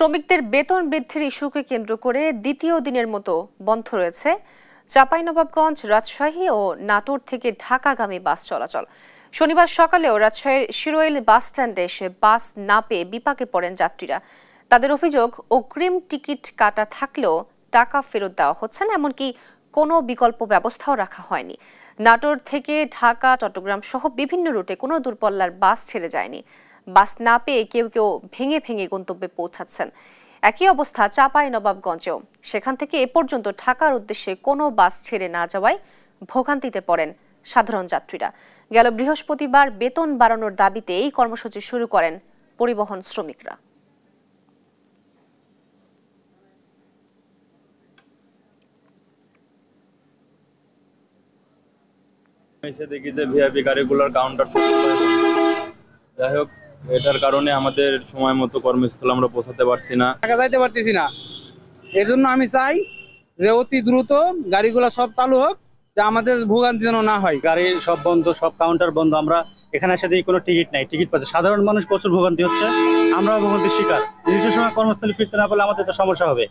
শ্রমিকদের বেতন বৃদ্ধির ইস্যুকে কেন্দ্র করে দ্বিতীয় দিনের মতো বন্ধ রয়েছে চাঁপাইনবাবগঞ্জ, রাজশাহী ও নাটোর থেকে ঢাকাগামী বাস চলাচল। শনিবার সকালেও রাজশাহীর শিরোইল বাস স্ট্যান্ডে এসে বাস না পেয়ে বিপাকে পড়েন যাত্রীরা। তাদের অভিযোগ, অগ্রিম টিকিট কাটা থাকলেও টাকা ফেরত দেওয়া হচ্ছে না, এমনকি কোনো বিকল্প ব্যবস্থাও রাখা হয়নি। নাটোর থেকে ঢাকা, চট্টগ্রাম সহ বিভিন্ন রুটে কোনো দূরপাল্লার বাস ছেড়ে যায়নি। বাস না পেয়ে কেউ কেউ ভেঙে ভেঙে গন্তব্যে পৌঁছাচ্ছেন। একই অবস্থা চাঁপাইনবাবগঞ্জেও। সেখান থেকে এ পর্যন্ত ঢাকার উদ্দেশ্যে কোনো বাস ছেড়ে না যাওয়ায় ভোগান্তিতে পড়েন সাধারণ যাত্রীরা। গেল বৃহস্পতিবার বেতন বাড়ানোর দাবিতে এই কর্মসূচি শুরু করেন পরিবহন শ্রমিকরা। এসে দেখি যে ভিআইপি গাড়িগুলোর কাউন্টার যাই হোক, এটার কারণে আমাদের সময় মতো কর্মস্থলে আমরা পৌঁছাতে পারছি না, যাইতে পারতেছি না। এর জন্য আমি চাই যে অতি দ্রুত গাড়িগুলো সব চালু হোক, যে আমাদের ভোগান্তি যেন না হয়। গাড়ি সব বন্ধ, সব কাউন্টার বন্ধ। আমরা এখানে এসে দেখি কোনো টিকিট নাই, টিকিট পাচ্ছে সাধারণ মানুষ, প্রচুর ভোগান্তি হচ্ছে। আমরাও ভোগান্তির শিকার। নির্দিষ্ট সময় কর্মস্থলে ফিরতে না পারলে আমাদের তো সমস্যা হবে।